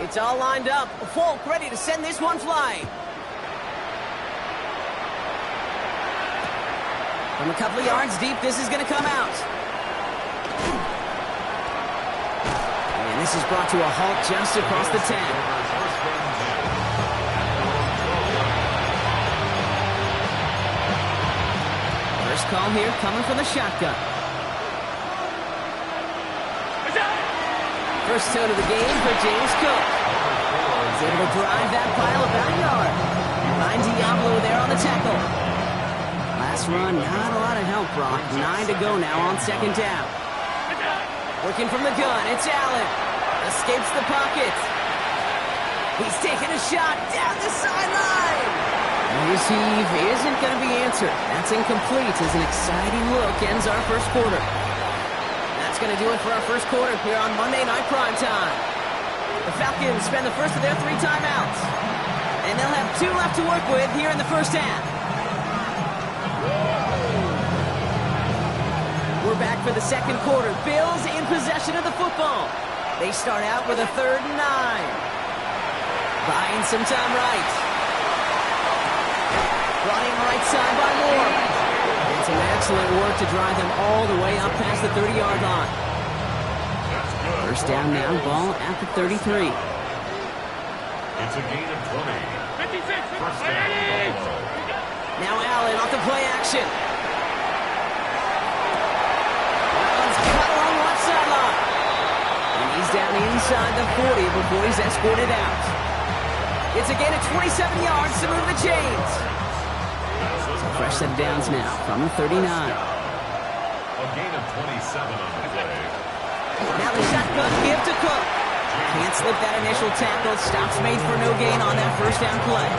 It's all lined up. Folk ready to send this one flying. From a couple of yards deep, this is going to come out. And this is brought to a halt just across the 10. First call here coming from the shotgun. First toe to the game for James Cook. He's able to drive that pile about a yard. Ryan Diablo there on the tackle. Last run, not a lot of help, Brock. 9 to go now on second down. Working from the gun, it's Allen. Escapes the pocket. He's taking a shot down the sideline. Receive isn't going to be answered. That's incomplete as an exciting look ends our first quarter. That's going to do it for our first quarter here on Monday Night Primetime. The Falcons spend the first of their 3 timeouts. And they'll have 2 left to work with here in the first half. We're back for the second quarter. Bills in possession of the football. They start out with a 3rd and 9. Buying some time right. Running right side by Moore. And some excellent work to drive them all the way up past the 30-yard line. First down now, ball at the 33. It's a gain of 20. 56. First down. Now Allen off the play action. Allen's cut along left sideline. And he's down inside the 40 before he's escorted out. It's a gain of 27 yards to move the chains. Fresh set of downs now from the 39. A gain of 27 on the play. Now the shotgun give to Cook. Can't slip that initial tackle. Stops made for no gain on that first down play.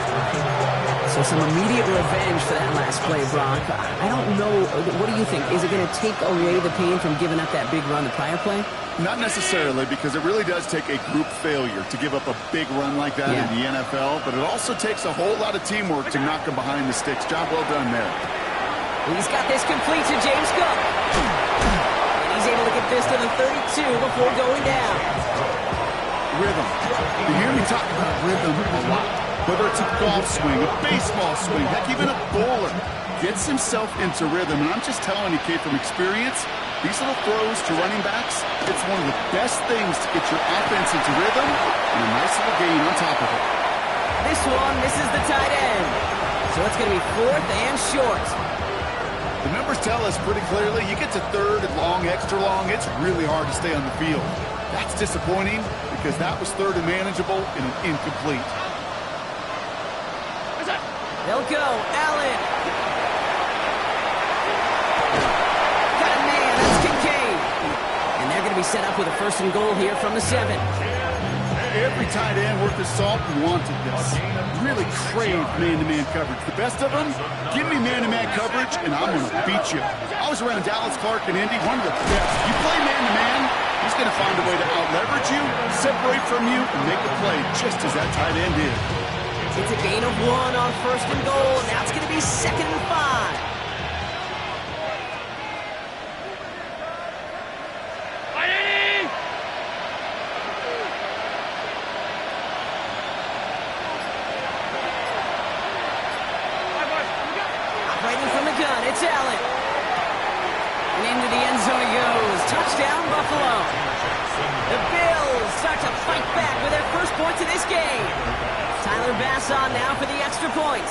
So some immediate revenge for that last play, Brock. I don't know. What do you think? Is it going to take away the pain from giving up that big run the prior play? Not necessarily, because it really does take a group failure to give up a big run like that in the NFL, but it also takes a whole lot of teamwork to knock him behind the sticks. Job well done there. He's got this complete to James Cook. And he's able to get this to the 32 before going down. Rhythm. You hear me talk about rhythm a lot. Whether it's a golf swing, a baseball swing, heck, even a bowler gets himself into rhythm. And I'm just telling you, kid, from experience, these little throws to running backs, it's one of the best things to get your offense into rhythm and a nice little gain on top of it. This one misses the tight end. So it's going to be 4th and short. The numbers tell us pretty clearly, you get to 3rd and long, extra long, it's really hard to stay on the field. That's disappointing because that was 3rd and manageable and an incomplete. They'll go. Allen. Got a man. That's Kincaid. And they're going to be set up with a 1st and goal here from the 7. Every tight end worth his salt wanted this. Really craved man-to-man coverage. The best of them, give me man-to-man coverage, and I'm going to beat you. I was around Dallas Clark and Indy, one of the best. You play man-to-man, he's going to find a way to out-leverage you, separate from you, and make a play just as that tight end did. It's a gain of 1 on 1st and goal. Now it's going to be 2nd and 5. Operating from the gun, it's Allen. And into the end zone he goes. Touchdown, Buffalo. The Bills start to fight back with their first points of this game. Tyler Bass on now for the extra point.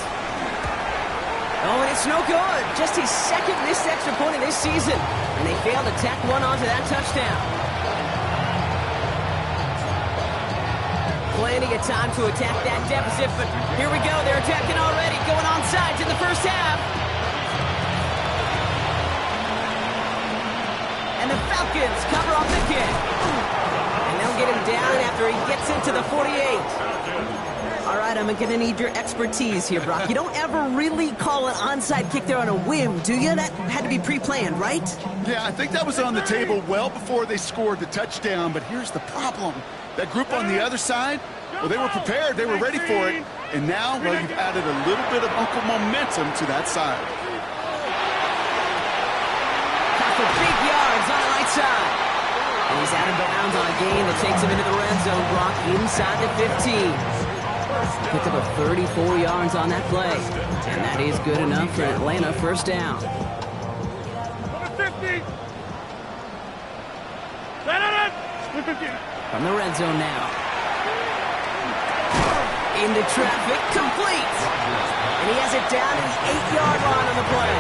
Oh, and it's no good. Just his 2nd missed extra point of this season. And they failed to tack one onto that touchdown. Plenty of time to attack that deficit, but here we go. They're attacking already, going on sides in the first half. And the Falcons cover off the kick. And they'll get him down after he gets into the 48. All right, I'm going to need your expertise here, Brock. You don't ever really call an onside kick there on a whim, do you? That had to be pre-planned, right? Yeah, I think that was on the table well before they scored the touchdown, but here's the problem. That group on the other side, well, they were prepared. They were ready for it. And now, well, you've added a little bit of Uncle momentum to that side. Got for big yards on the right side. And he's out of bounds on a gain that takes him into the red zone, Brock, inside the 15. Picked up a 34 yards on that play. And that is good enough for an Atlanta first down. From the red zone now. Into traffic, complete. And he has it down to the 8-yard line on the play.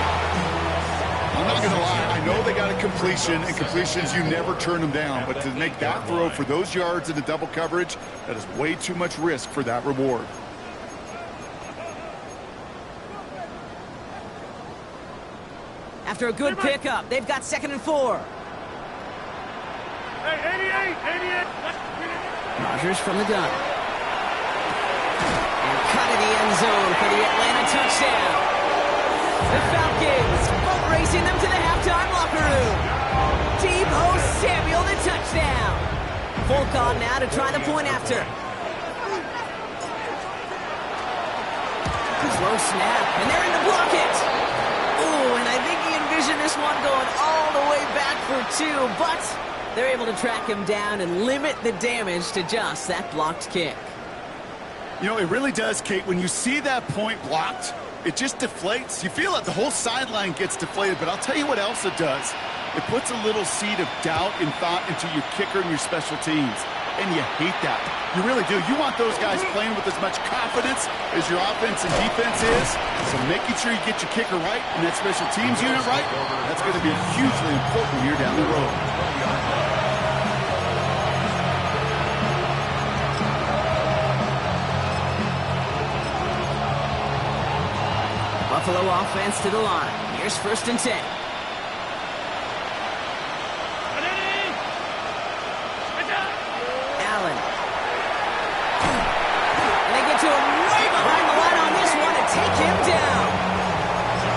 I'm not going to lie. I know they got a completion, and completions, you never turn them down. But to make that throw for those yards into double coverage, that is way too much risk for that reward. After a good pickup, they've got 2nd and 4. Hey, 88. Rodgers from the gun. And cut in the end zone for the Atlanta touchdown. The Falcons boat racing them to the halftime locker room. Deebo Samuel, the touchdown. Full on now to try the point after. Slow snap, and they're in to block it. Ooh, and I think he envisioned this one going all the way back for 2, but they're able to track him down and limit the damage to just that blocked kick. You know, it really does, Kate. When you see that point blocked, it just deflates. You feel it. The whole sideline gets deflated, but I'll tell you what else it does. It puts a little seed of doubt and thought into your kicker and your special teams, and you hate that. You really do. You want those guys playing with as much confidence as your offense and defense is, so making sure you get your kicker right and that special teams unit right, that's going to be hugely important here down the road. Buffalo offense to the line. Here's 1st and 10. Allen. And they get to him way behind the line on this one and take him down.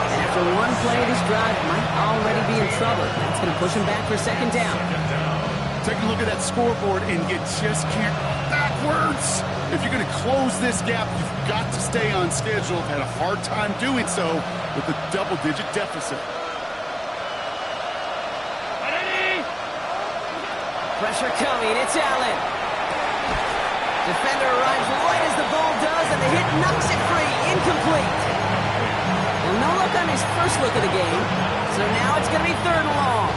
And after one play, this drive might already be in trouble. That's going to push him back for 2nd down. Take a look at that scoreboard, and you just can't backwards. If you're going to close this gap, you've got to stay on schedule. Had a hard time doing so with a double-digit deficit. Pressure coming. It's Allen. Defender arrives right as the ball does, and the hit knocks it free. Incomplete. And no look on his first look of the game, so now it's going to be 3rd and long.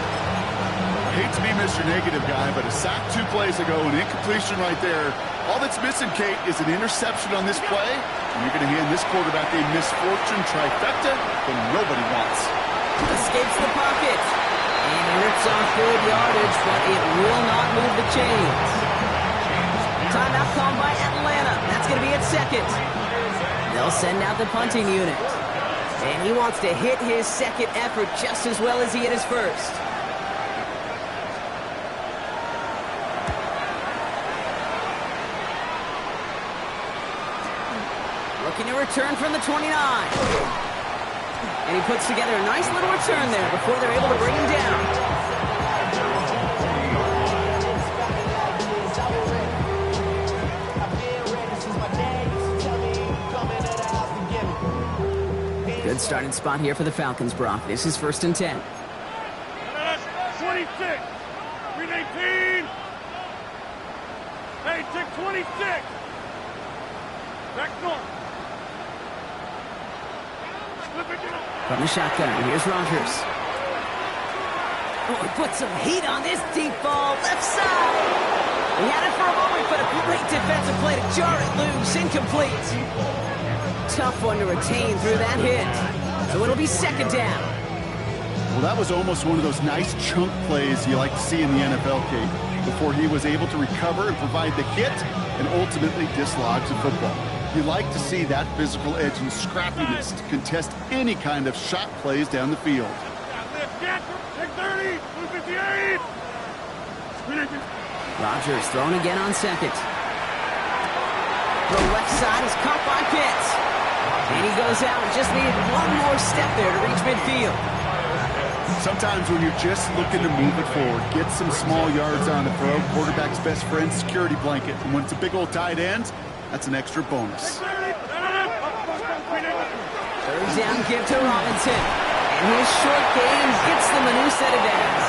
I hate to be Mr. Negative guy, but a sack 2 plays ago, an incompletion right there. All that's missing, Kate, is an interception on this play, and you're going to hand this quarterback a misfortune trifecta that nobody wants. Escapes the pocket. And he rips off good yardage, but it will not move the chains. Timeout called by Atlanta. That's going to be its 2nd. They'll send out the punting unit. And he wants to hit his 2nd effort just as well as he hit his 1st. Looking to return from the 29. And he puts together a nice little return there before they're able to bring him down. Good starting spot here for the Falcons, Brock. This is 1st and 10. 26. 318. Hey, take 26. Back north. From the shotgun, here's Rodgers. Oh, he put some heat on this deep ball, left side. He had it for a moment, but a great defensive play to jar it loose, incomplete. Tough one to retain through that hit. So it'll be 2nd down. Well, that was almost one of those nice chunk plays you like to see in the NFL, Kate, before he was able to recover and provide the hit and ultimately dislodge the football. You like to see that physical edge and scrappiness to contest any kind of shot plays down the field. Rodgers thrown again on 2nd. The left side is caught by Pitts. And he goes out and just needed one more step there to reach midfield. Sometimes when you're just looking to move it forward, get some small yards on the throw, quarterback's best friend, security blanket. And when it's a big old tight end, that's an extra bonus. 3rd down give to Robinson. And his short game gets them a new set of downs.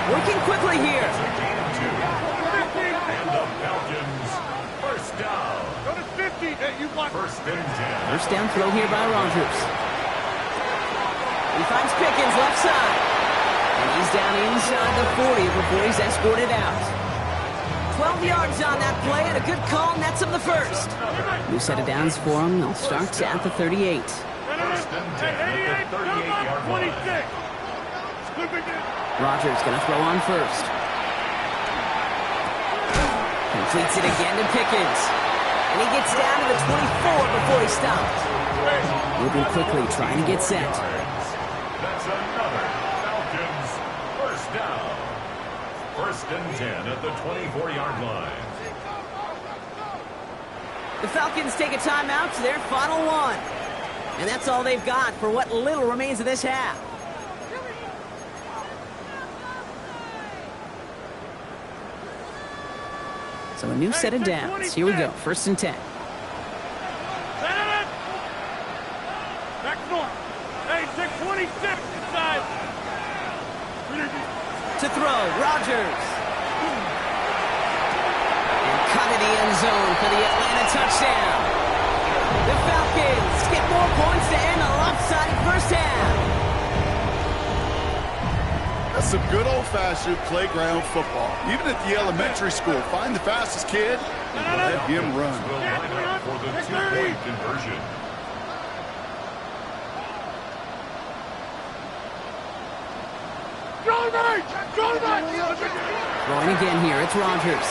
Working quickly here. It's a gain of 2. And the Falcons, first down. Go to 50. Hey, you block. First and 10. First down throw here by Rodgers. He finds Pickens left side. And he's down inside the 40 before he's escorted out. 12 yards on that play and a good call nets him the first. New set of downs for him. They'll start at the 38. First and 10 at the 38-yard line. 26. Rodgers gonna throw on first. Completes it again to Pickens. And he gets down to the 24 before he stops. Moving quickly, trying to get set. That's another Falcons first down. First and 10 at the 24-yard line. The Falcons take a timeout to their final one. And that's all they've got for what little remains of this half. So a new set of downs. Here we go. First and 10. Back north. Hey, 626 inside. To throw, Rodgers. And cut in the end zone for the Atlanta touchdown. The Falcons get more points to end a lopsided first half. That's some good old-fashioned playground football. Even at the elementary school, find the fastest kid and let him run. Will line up for the two-point conversion. Throwing again here, it's Rodgers.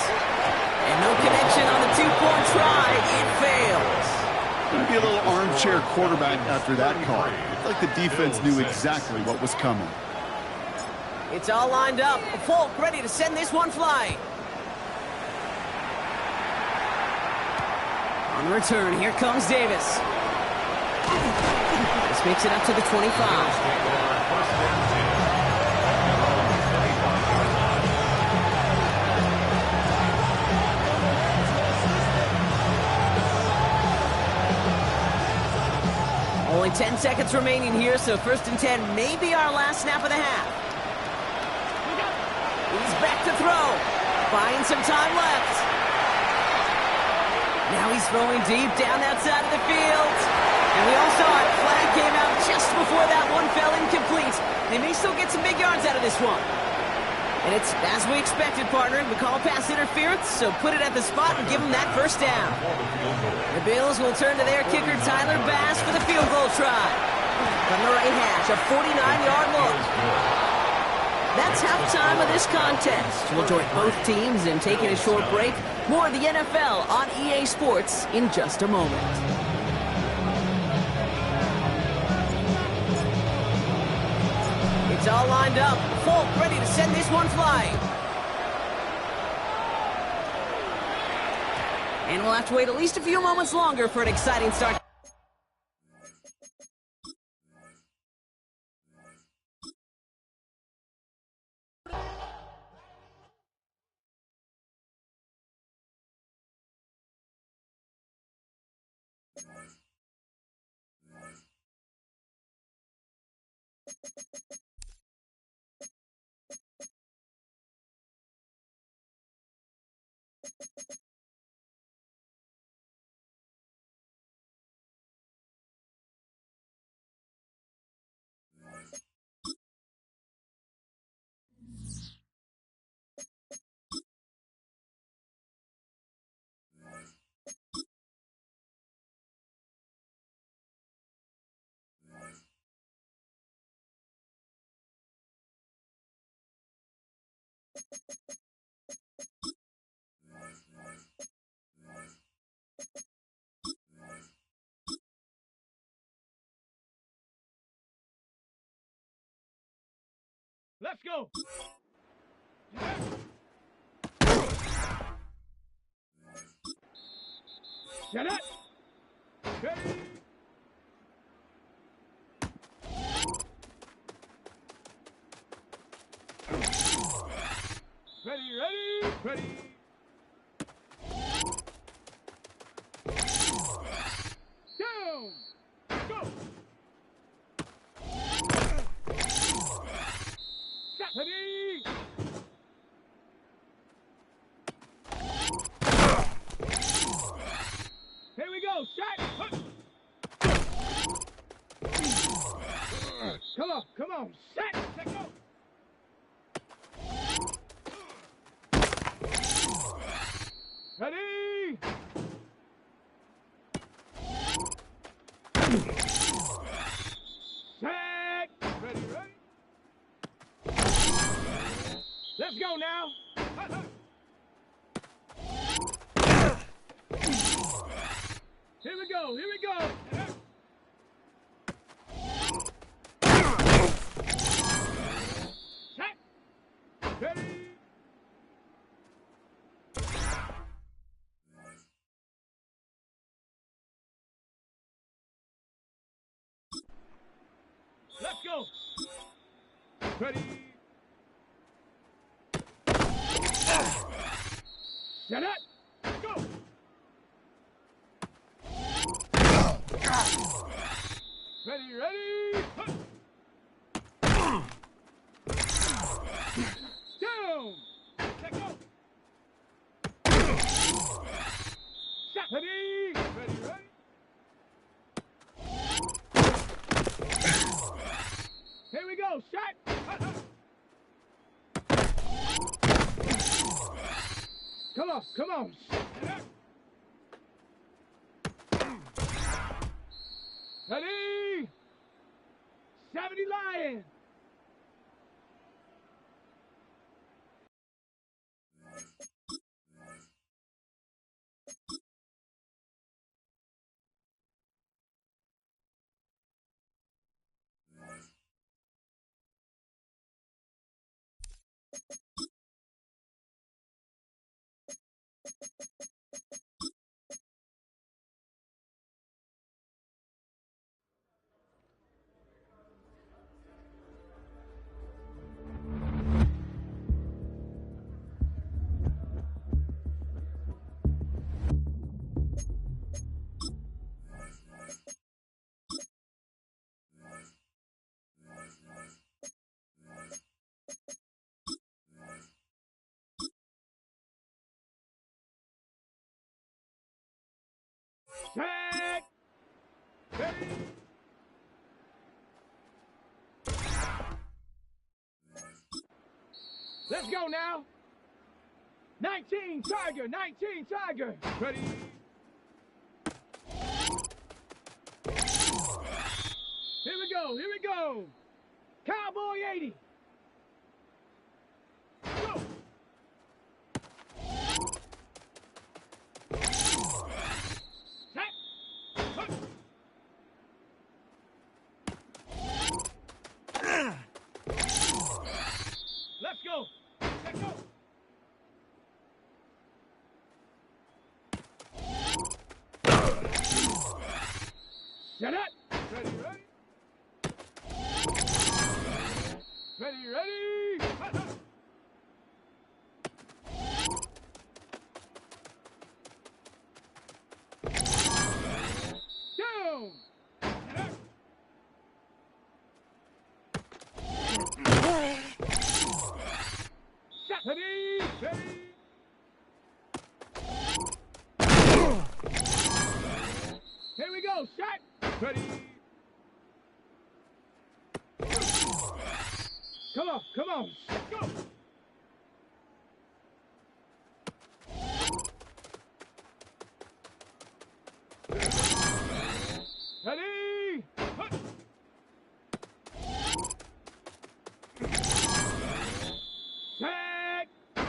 And no connection on the two-point try. It fails. Maybe a little armchair quarterback after that call. Looked like the defense knew exactly what was coming. It's all lined up. Folk ready to send this one flying. On the return, here comes Davis. This makes it up to the 25. Only 10 seconds remaining here, so first and 10 may be our last snap of the half. He's back to throw. Buying some time left. Now he's throwing deep down that side of the field. And we all saw it. Flag came out just before that one fell incomplete. They may still get some big yards out of this one. And it's as we expected, partner. We call pass interference, so put it at the spot and give them that first down. The Bills will turn to their kicker, Tyler Bass, for the field goal try. From the right hash, a 49-yard look. That's halftime of this contest. We'll join both teams in taking a short break. More of the NFL on EA Sports in just a moment. It's all lined up. Folk ready to send this one flying. And we'll have to wait at least a few moments longer for an exciting start. Let's go. Get it. Ready. Ready. Down. Go. Ready. Ready? Set. Ready, ready. Let's go now. Here we go, here we go. Set. Ready. Let's go. Ready. Set it. Go. Ready, ready. Down. Let go. Shot. Ready. Ready, ready. Here we go. Shot. Come on, come on. Ready? 70 Lion. Set. Ready. Let's go now. 19 Tiger, 19 Tiger. Ready. Here we go, here we go. Cowboy 80. Go. Set. Hup. Let's go. Let's go. Set it. Ready, ready. Ready, ready. Down. Shot. Ready, ready. Here we go. Shot. Ready. Come on, come on. Go. Ready. Hup. Set.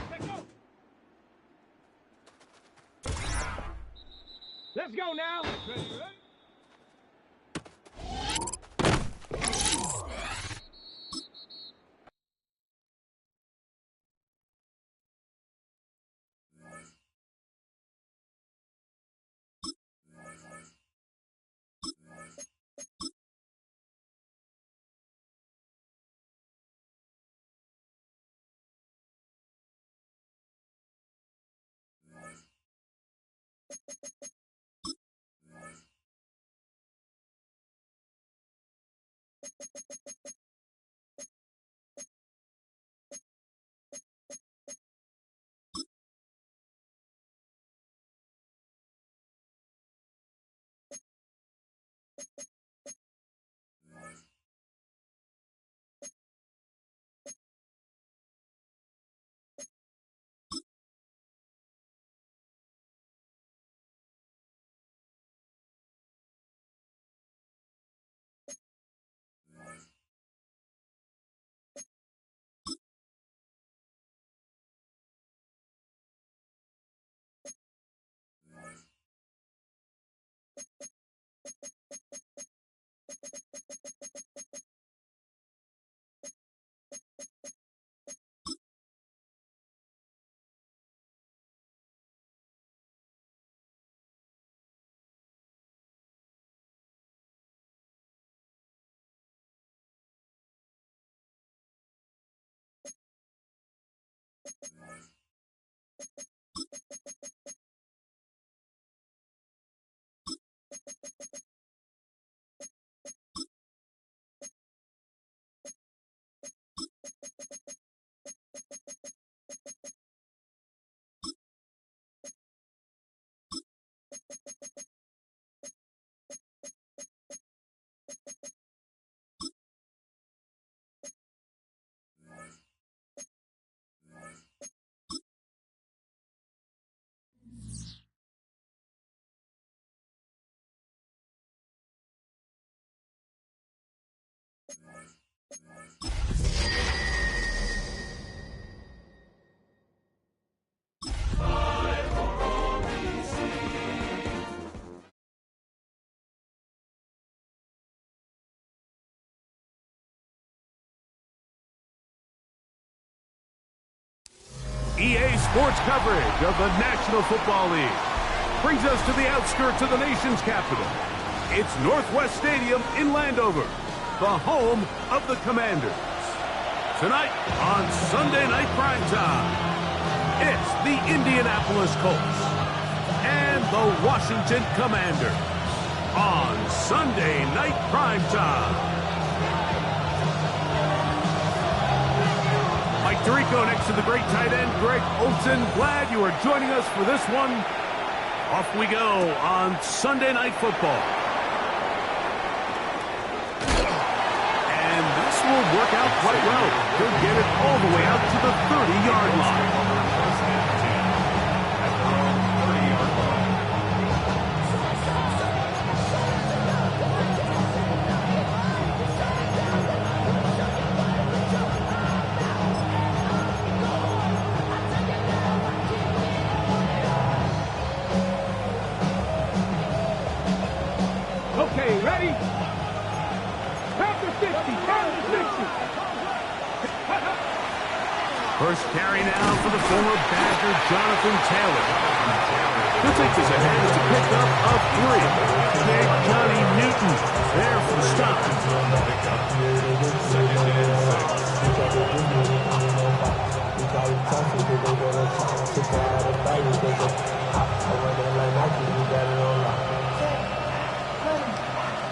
Let's go. Let's go now. Ready, ready. EA Sports coverage of the National Football League brings us to the outskirts of the nation's capital. It's Northwest Stadium in Landover, the home of the Commanders. Tonight on Sunday Night Primetime, it's the Indianapolis Colts and the Washington Commanders on Sunday Night Primetime. Mike Tirico next to the great tight end, Greg Olsen. Glad you are joining us for this one. Off we go on Sunday Night Football. And this will work out quite well. He'll get it all the way out to the 30-yard line. Okay, ready? After 50, after 60. First carry now for the former Badger, Jonathan Taylor. He'll take this ahead as a pickup of 3. Big Johnny Newton there for the stop.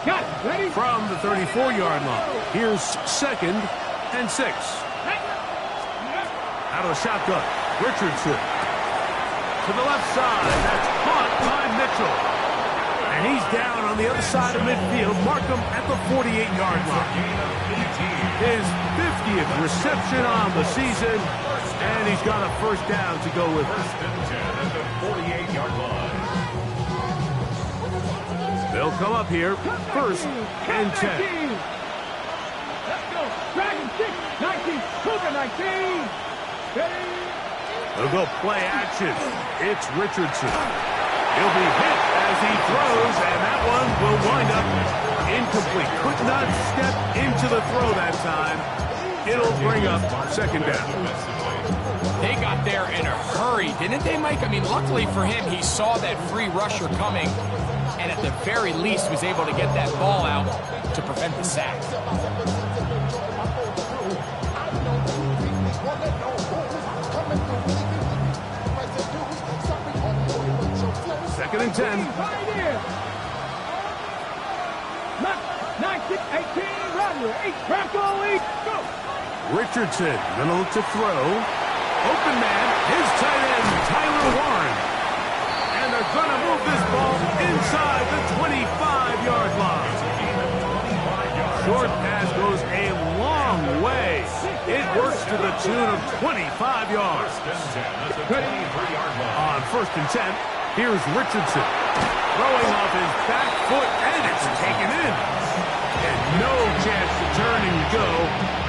Got it, ready? From the 34-yard line, here's 2nd and 6. Out of the shotgun, Richardson. To the left side, that's caught by Mitchell. And he's down on the other side of midfield. Mark him at the 48-yard line. His 50th reception on the season, and he's got a first down to go with it. First and 10 at the 48-yard line. They'll come up here, 1st and 10. Let's go. Dragon 6, 19, Cougar 19. Ready? They'll go play action. It's Richardson. He'll be hit as he throws, and that one will wind up incomplete. Could not step into the throw that time. It'll bring up 2nd down. They got there in a hurry, didn't they, Mike? I mean, luckily for him, he saw that free rusher coming, and at the very least was able to get that ball out to prevent the sack. 2nd and 10. Right here. 19, 18, Rodler, 8, Bronco, 8, go. Richardson gonna look to throw. Open man, his tight end, Tyler Warren. And they're gonna move this ball inside the 25-yard line. Short pass goes a long way. It works to the tune of 25 yards. On 1st and 10, here's Richardson. Throwing off his back foot, and it's taken in. And no chance to turn and go.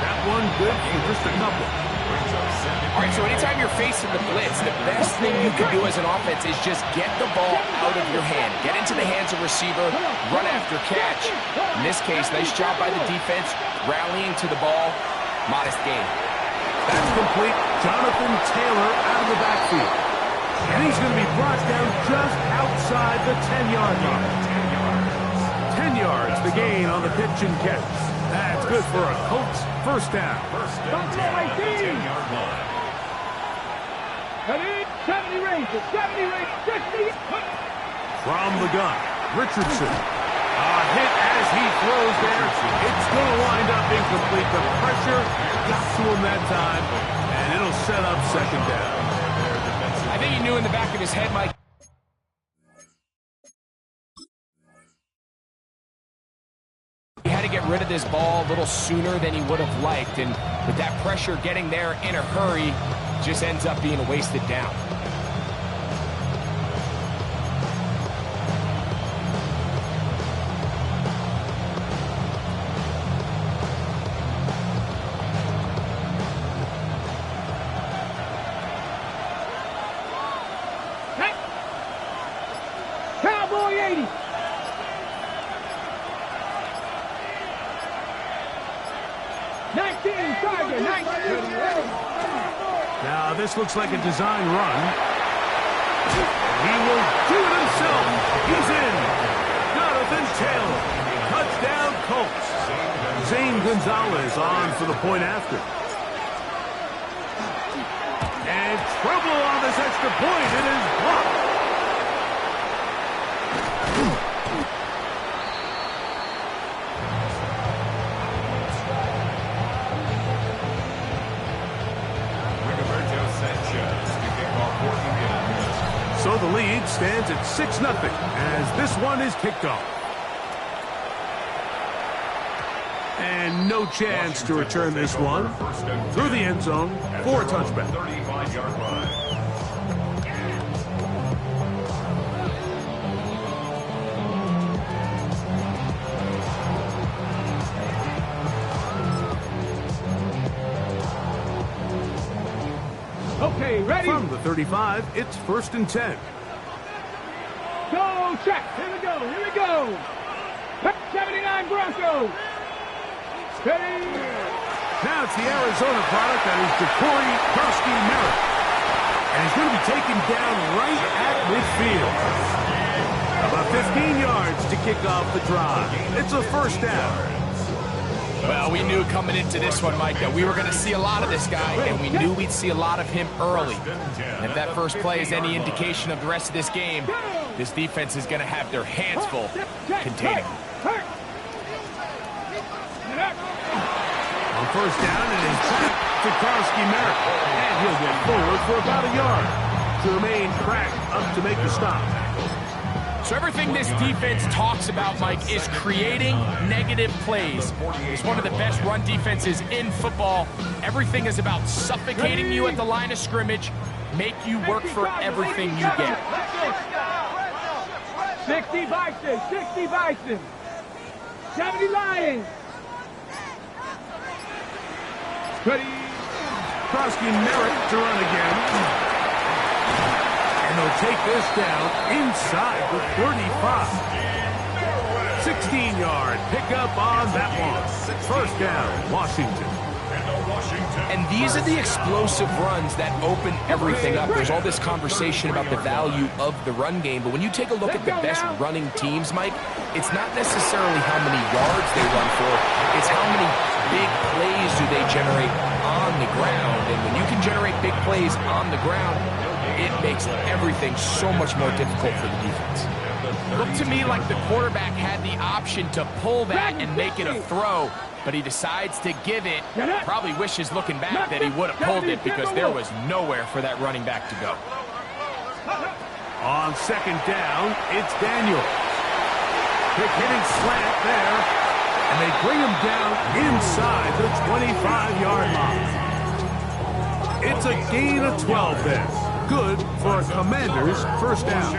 That one good for just a couple. All right, so anytime you're facing the blitz, the best thing you can do as an offense is just get the ball out of your hand. Get into the hands of receiver, run after catch. In this case, nice job by the defense, rallying to the ball. Modest gain. That's complete. Jonathan Taylor out of the backfield. And he's going to be brought down just outside the 10-yard line. 10 yards, the gain on the pitch and catch. That's good for a Colts first down. First and 10 at the 10-yard line. Ready? 70 ranges, 70 ranges, 60. From the gun, Richardson. A hit as he throws there. It's going to wind up incomplete. The pressure got to him that time, and it'll set up second down. I think he knew in the back of his head, Mike, he had to get rid of this ball a little sooner than he would have liked, and with that pressure getting there in a hurry, just ends up being a wasted down. Cowboy 80. Now, this looks like a design run. He will do it himself. He's in. Jonathan Taylor. Touchdown, Colts. Zane Gonzalez on for the point after. And trouble on this extra point. It is blocked. So the lead stands at 6-0 as this one is kicked off. And no chance to return this one through the end zone for a touchback. 35-yard line. Okay, ready? From the 35, it's 1st and 10. Go check. Here we go. Here we go. 79 Broncos. Ready? Now it's the Arizona product that is Jacory Krosky-Merritt. And he's going to be taken down right at midfield. About 15 yards to kick off the drive. It's a first down. Well, we knew coming into this one, Mike, that we were going to see a lot of this guy, and we knew we'd see a lot of him early. And if that first play is any indication of the rest of this game, this defense is going to have their hands full containing him. On first down, it is back to Krosky-Merritt. And he'll get forward for about a yard. Jermaine Pratt up to make the stop. So everything this defense talks about, Mike, is creating negative plays. It's one of the best run defenses in football. Everything is about suffocating you at the line of scrimmage, make you work for everything you get. 60 Bison, 60 Bison. 70 Lions. Ready. Krosky-Merritt to run again. And they'll take this down inside the 35. 16-yard pickup on that one. First down, Washington. And these are the explosive runs that open everything up. There's all this conversation about the value of the run game, but when you take a look at the best running teams, Mike, it's not necessarily how many yards they run for, it's how many big plays do they generate on the ground. And when you can generate big plays on the ground, it makes everything so much more difficult for the defense. Looked to me like the quarterback had the option to pull that and make it a throw, but he decides to give it. Probably wishes looking back that he would have pulled it because there was nowhere for that running back to go. On second down, it's Daniel. Quick hitting slant there, and they bring him down inside the 25-yard line. It's a gain of 12 there. Good for a Commander's first down.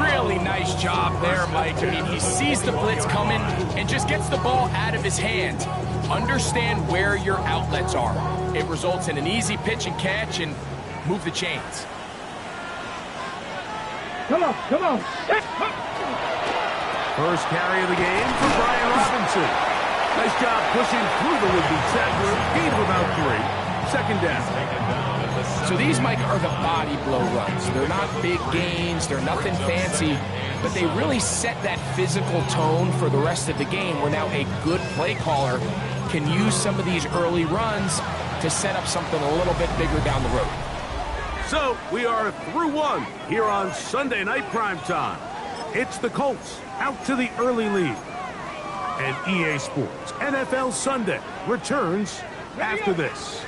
Really nice job there, Mike. I mean, he sees the blitz coming and just gets the ball out of his hands. Understand where your outlets are. It results in an easy pitch and catch and move the chains. Come on, come on. First carry of the game for Brian Robinson. Nice job pushing through the would-be tackler. Gain of about 3. Second down. So these, Mike, are the body blow runs. They're not big gains, they're nothing fancy, but they really set that physical tone for the rest of the game where now a good play caller can use some of these early runs to set up something a little bit bigger down the road. So we are through one here on Sunday Night Primetime. It's the Colts out to the early lead. And EA Sports NFL Sunday returns after this.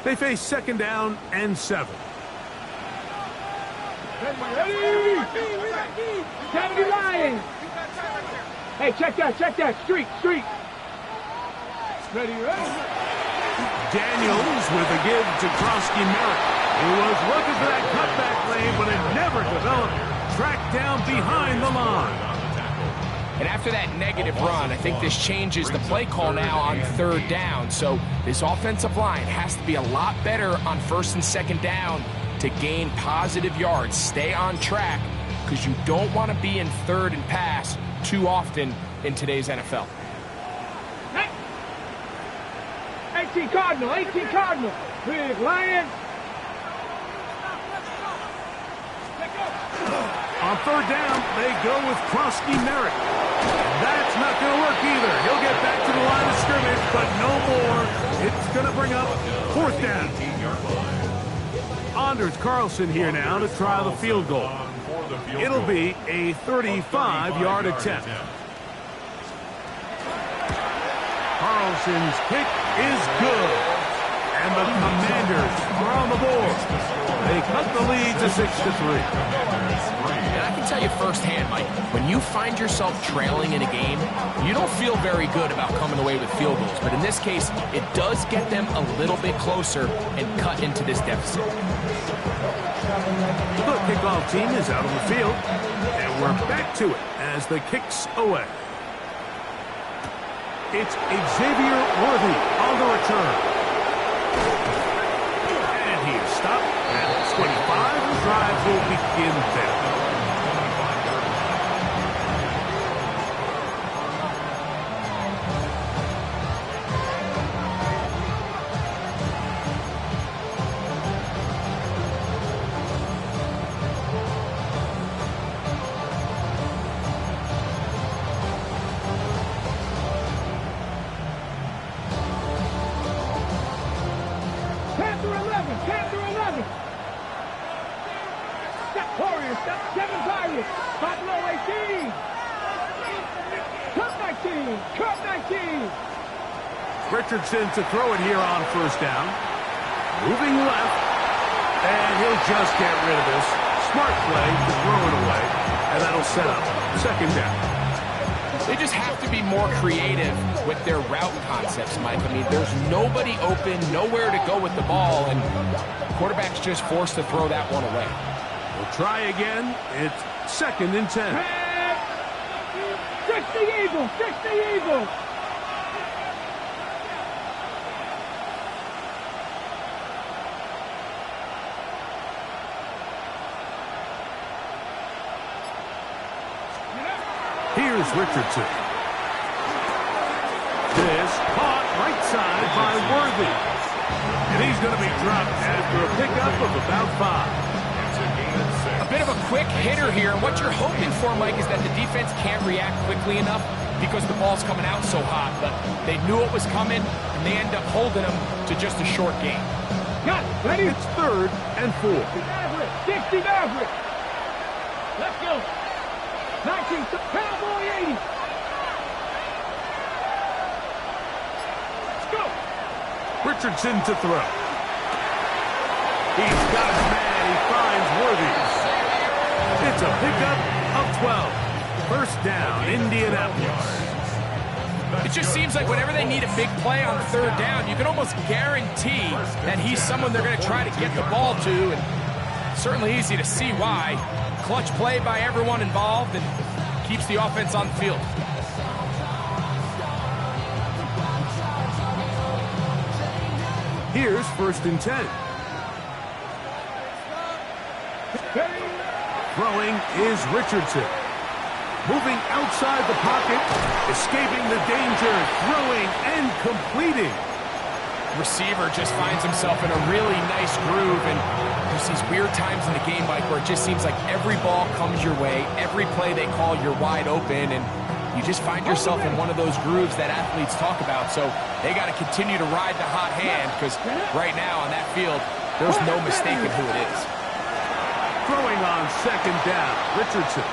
They face 2nd down and 7. Ready! Kennedy Lions! Hey, check that. Street. Ready? Daniels with a give to Krosky Merrick, who was looking for that cutback lane, but it never developed. Tracked down behind the line. And after that negative run, I think this changes the play call now on 3rd down. So this offensive line has to be a lot better on 1st and 2nd down to gain positive yards. Stay on track, because you don't want to be in 3rd and pass too often in today's NFL. 18 Cardinal. Big Lions. On 3rd down, they go with Krosky Merrick. That's not going to work either. He'll get back to the line of scrimmage, but no more. It's going to bring up 4th down. Anders Carlson here now to try the field goal. It'll be a 35-yard attempt. Carlson's kick is good. And the Commanders are on the board. They cut the lead to 6-3. And I can tell you firsthand, Mike, when you find yourself trailing in a game, you don't feel very good about coming away with field goals. But in this case, it does get them a little bit closer and cut into this deficit. The kickoff team is out on the field, and we're back to it as the kick's away. It's Xavier Worthy on the return. And he is stopped at 25. The drive will begin there. Richardson to throw it here on 1st down. Moving left. And he'll just get rid of this. Smart play to throw it away. And that'll set up 2nd down. They just have to be more creative with their route concepts, Mike. I mean, there's nobody open, nowhere to go with the ball, and the quarterback's just forced to throw that one away. We'll try again. It's 2nd and 10. Fix the Eagles! Here's Richardson. This caught right side by Worthy. And he's going to be dropped after a pickup of about 5. A bit of a quick hitter here. What you're hoping for, Mike, is that the defense can't react quickly enough because the ball's coming out so hot. But they knew it was coming, and they end up holding them to just a short game. Got it. Ready? It's 3rd and 4. Dixie Maverick. Let's go. 19, Cowboy 80. Let's go. Richardson to throw. He's got his man. He finds Worthy. It's a pickup of 12. 1st down, Indianapolis. It just seems like whenever they need a big play on 3rd down, you can almost guarantee that he's someone they're going to try to get the ball to, and certainly easy to see why. Clutch play by everyone involved and keeps the offense on the field. Here's 1st and 10. Throwing is Richardson. Moving outside the pocket, escaping the danger, throwing and completing. Receiver just finds himself in a really nice groove, and there's these weird times in the game, Mike, where it just seems like every ball comes your way, every play they call, you're wide open, and you just find yourself in one of those grooves that athletes talk about. So they got to continue to ride the hot hand, because right now on that field, there's no mistaking who it is. second down. Richardson.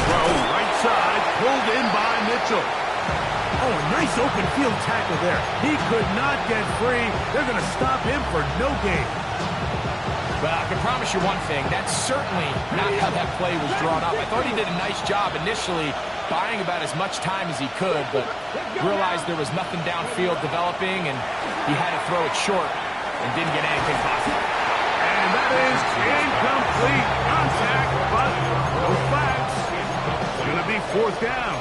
Throw right side, pulled in by Mitchell. Oh, a nice open field tackle there. He could not get free. They're going to stop him for no gain. But I can promise you one thing, that's certainly not how that play was drawn up. I thought he did a nice job initially buying about as much time as he could, but realized there was nothing downfield developing, and he had to throw it short and didn't get anything possible. And that is incomplete contact, but no flags. It's going to be fourth down.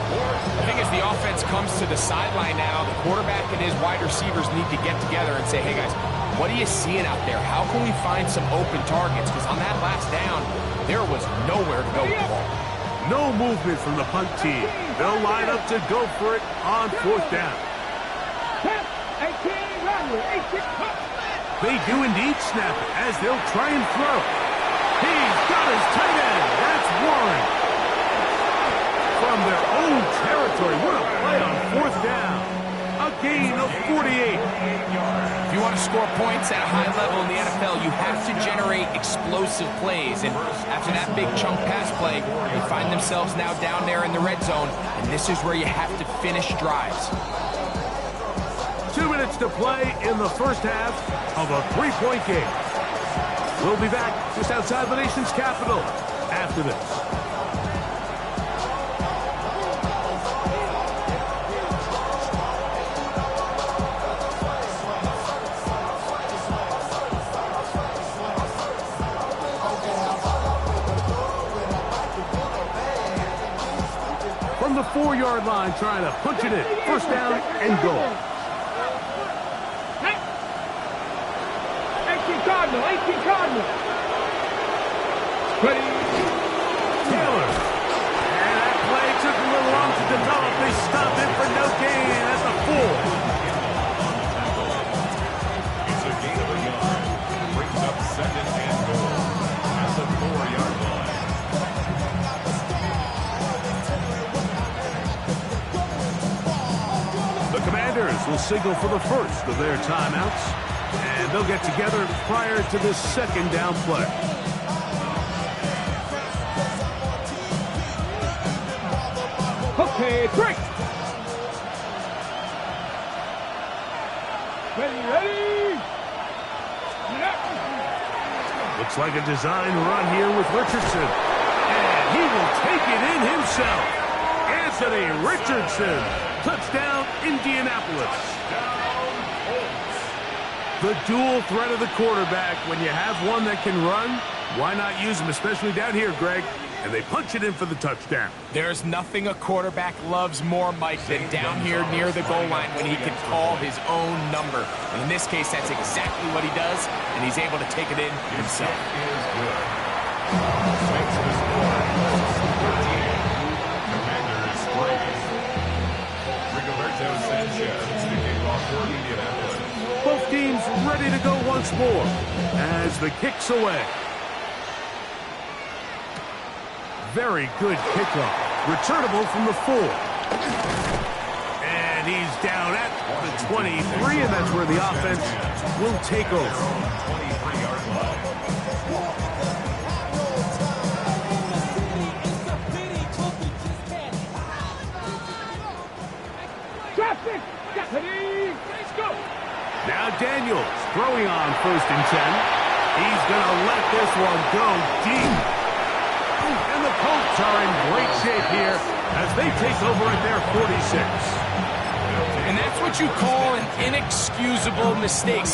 I think as the offense comes to the sideline now, the quarterback and his wide receivers need to get together and say, hey guys, what are you seeing out there? How can we find some open targets? Because on that last down, there was nowhere to go with the ball. No movement from the punt team. They'll line up to go for it on fourth down. They do indeed snap it as they'll try and throw. He's got his tight end. That's Warren. From their own territory, what a play on fourth down. A gain of 48. If you want to score points at a high level in the NFL, you have to generate explosive plays. And after that big chunk pass play, they find themselves now down there in the red zone. And this is where you have to finish drives. 2 minutes to play in the first half of a 3-point game. We'll be back just outside the nation's capital after this. From the 4-yard line, trying to punch it in. First down and goal. 18 Cardinal. Ready. Taylor. And that play took a little long to develop. They stop it for no gain at the 4. It's a gain of a yard. Brings up second and goal at the 4-yard line. The Commanders will signal for the first of their timeouts. And they'll get together prior to this second down play. Okay, break. Ready. Looks like a design run here with Richardson. And he will take it in himself. Anthony Richardson. Touchdown, Indianapolis. The dual threat of the quarterback. When you have one that can run, why not use him, especially down here, Greg? And they punch it in for the touchdown. There's nothing a quarterback loves more, Mike, than down here near the goal line when he can call his own number. And in this case, that's exactly what he does, and he's able to take it in himself. Is good. Makes the score 13. Commanders 3. Rigoberto Sanchez to kick off for Indianapolis. Both teams ready to go once more as the kick's away. Very good kickoff. Returnable from the 4. And he's down at the 23, and that's where the offense will take over. 23-yard line. Traffic. Ready. Let's go. Now Daniels throwing on first and 10. He's going to let this one go deep. And the Colts are in great shape here as they take over at their 46. And that's what you call an inexcusable mistake.